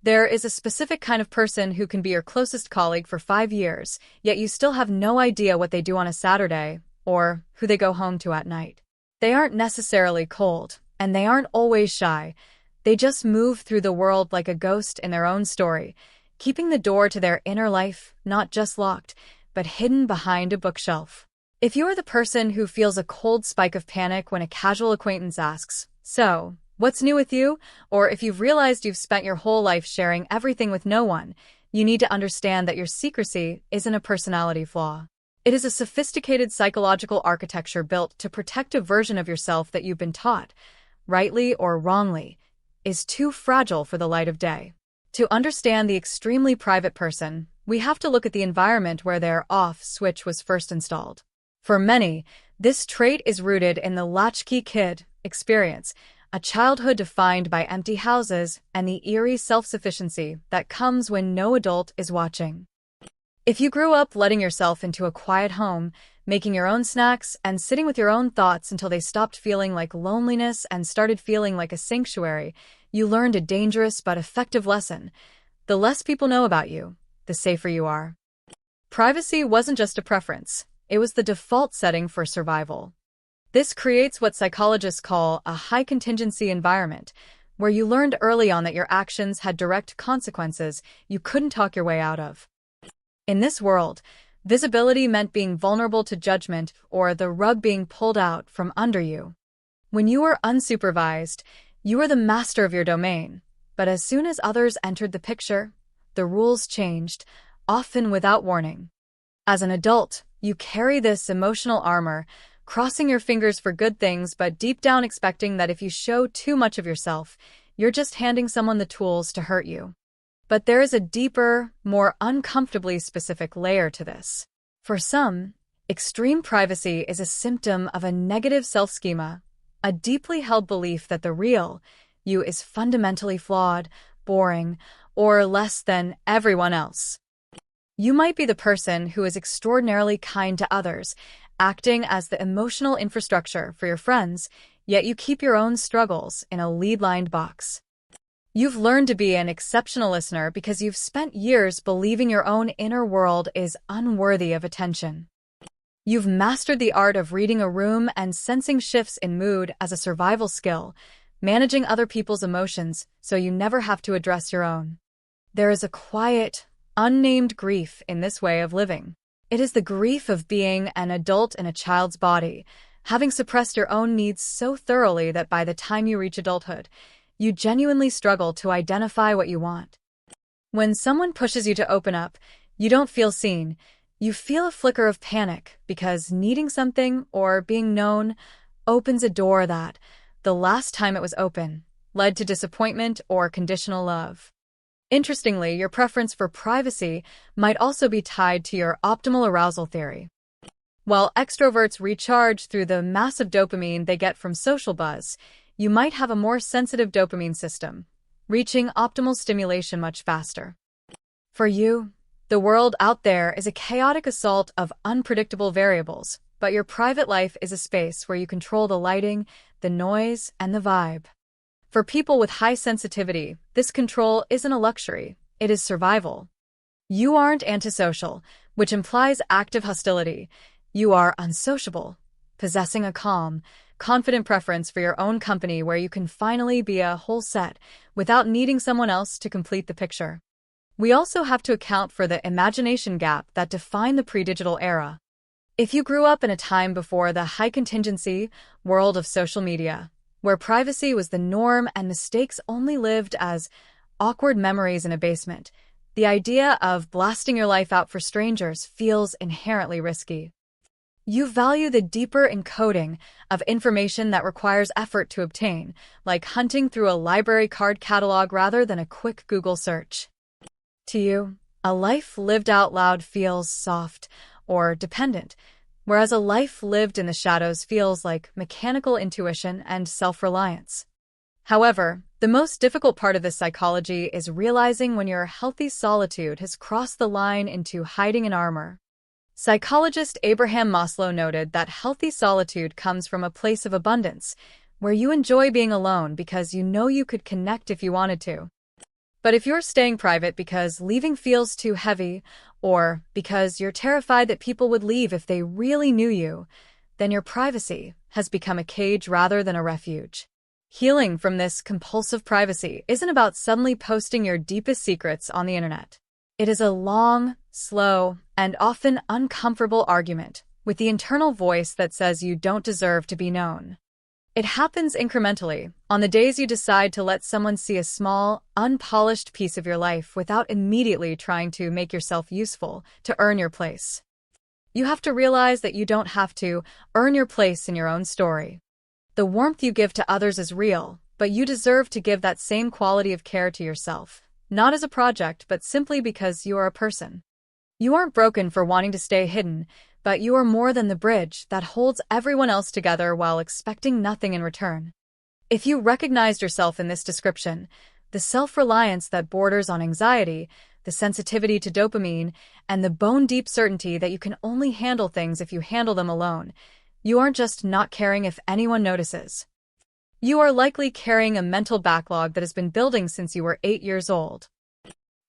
There is a specific kind of person who can be your closest colleague for 5 years, yet you still have no idea what they do on a Saturday or who they go home to at night. They aren't necessarily cold, and they aren't always shy. They just move through the world like a ghost in their own story, keeping the door to their inner life not just locked, but hidden behind a bookshelf. If you are the person who feels a cold spike of panic when a casual acquaintance asks, "So, what's new with you?" or if you've realized you've spent your whole life sharing everything with no one, you need to understand that your secrecy isn't a personality flaw. It is a sophisticated psychological architecture built to protect a version of yourself that you've been taught, rightly or wrongly, is too fragile for the light of day. To understand the extremely private person, we have to look at the environment where their off switch was first installed. For many, this trait is rooted in the latchkey kid experience, a childhood defined by empty houses and the eerie self-sufficiency that comes when no adult is watching. If you grew up letting yourself into a quiet home, making your own snacks, and sitting with your own thoughts until they stopped feeling like loneliness and started feeling like a sanctuary, you learned a dangerous but effective lesson. The less people know about you, the safer you are. Privacy wasn't just a preference, it was the default setting for survival. This creates what psychologists call a high-contingency environment, where you learned early on that your actions had direct consequences you couldn't talk your way out of. In this world, visibility meant being vulnerable to judgment or the rug being pulled out from under you. When you were unsupervised, you were the master of your domain, but as soon as others entered the picture, the rules changed, often without warning. As an adult, you carry this emotional armor, crossing your fingers for good things but deep down expecting that if you show too much of yourself, you're just handing someone the tools to hurt you. But there is a deeper, more uncomfortably specific layer to this. For some, extreme privacy is a symptom of a negative self-schema, a deeply held belief that the real you is fundamentally flawed, boring, or less than everyone else. You might be the person who is extraordinarily kind to others, acting as the emotional infrastructure for your friends, yet you keep your own struggles in a lead-lined box. You've learned to be an exceptional listener because you've spent years believing your own inner world is unworthy of attention. You've mastered the art of reading a room and sensing shifts in mood as a survival skill, managing other people's emotions so you never have to address your own. There is a quiet, unnamed grief in this way of living. It is the grief of being an adult in a child's body, having suppressed your own needs so thoroughly that by the time you reach adulthood, you genuinely struggle to identify what you want. When someone pushes you to open up, you don't feel seen. You feel a flicker of panic because needing something or being known opens a door that, the last time it was open, led to disappointment or conditional love. Interestingly, your preference for privacy might also be tied to your optimal arousal theory. While extroverts recharge through the massive dopamine they get from social buzz, you might have a more sensitive dopamine system, reaching optimal stimulation much faster. For you, the world out there is a chaotic assault of unpredictable variables, but your private life is a space where you control the lighting, the noise, and the vibe. For people with high sensitivity, this control isn't a luxury, it is survival. You aren't antisocial, which implies active hostility. You are unsociable, possessing a calm, confident preference for your own company where you can finally be a whole set without needing someone else to complete the picture. We also have to account for the imagination gap that defined the pre-digital era. If you grew up in a time before the high-contingency world of social media, where privacy was the norm and mistakes only lived as awkward memories in a basement, the idea of blasting your life out for strangers feels inherently risky. You value the deeper encoding of information that requires effort to obtain, like hunting through a library card catalog rather than a quick Google search. To you, a life lived out loud feels soft or dependent, whereas a life lived in the shadows feels like mechanical intuition and self-reliance. However, the most difficult part of this psychology is realizing when your healthy solitude has crossed the line into hiding in armor. Psychologist Abraham Maslow noted that healthy solitude comes from a place of abundance, where you enjoy being alone because you know you could connect if you wanted to. But if you're staying private because leaving feels too heavy, or because you're terrified that people would leave if they really knew you, then your privacy has become a cage rather than a refuge. Healing from this compulsive privacy isn't about suddenly posting your deepest secrets on the internet. It is a long, slow, and often uncomfortable argument with the internal voice that says you don't deserve to be known. It happens incrementally, on the days you decide to let someone see a small, unpolished piece of your life without immediately trying to make yourself useful to earn your place. You have to realize that you don't have to earn your place in your own story. The warmth you give to others is real, but you deserve to give that same quality of care to yourself, not as a project, but simply because you are a person. You aren't broken for wanting to stay hidden, but you are more than the bridge that holds everyone else together while expecting nothing in return. If you recognized yourself in this description, the self-reliance that borders on anxiety, the sensitivity to dopamine, and the bone-deep certainty that you can only handle things if you handle them alone, you aren't just not caring if anyone notices. You are likely carrying a mental backlog that has been building since you were 8 years old.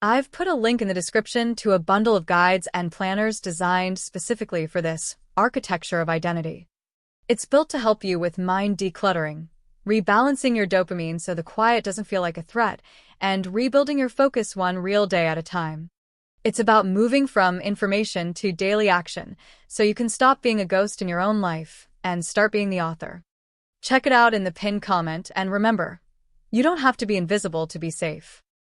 I've put a link in the description to a bundle of guides and planners designed specifically for this architecture of identity. It's built to help you with mind decluttering, rebalancing your dopamine so the quiet doesn't feel like a threat, and rebuilding your focus one real day at a time. It's about moving from information to daily action so you can stop being a ghost in your own life and start being the author. Check it out in the pinned comment, and remember, you don't have to be invisible to be safe.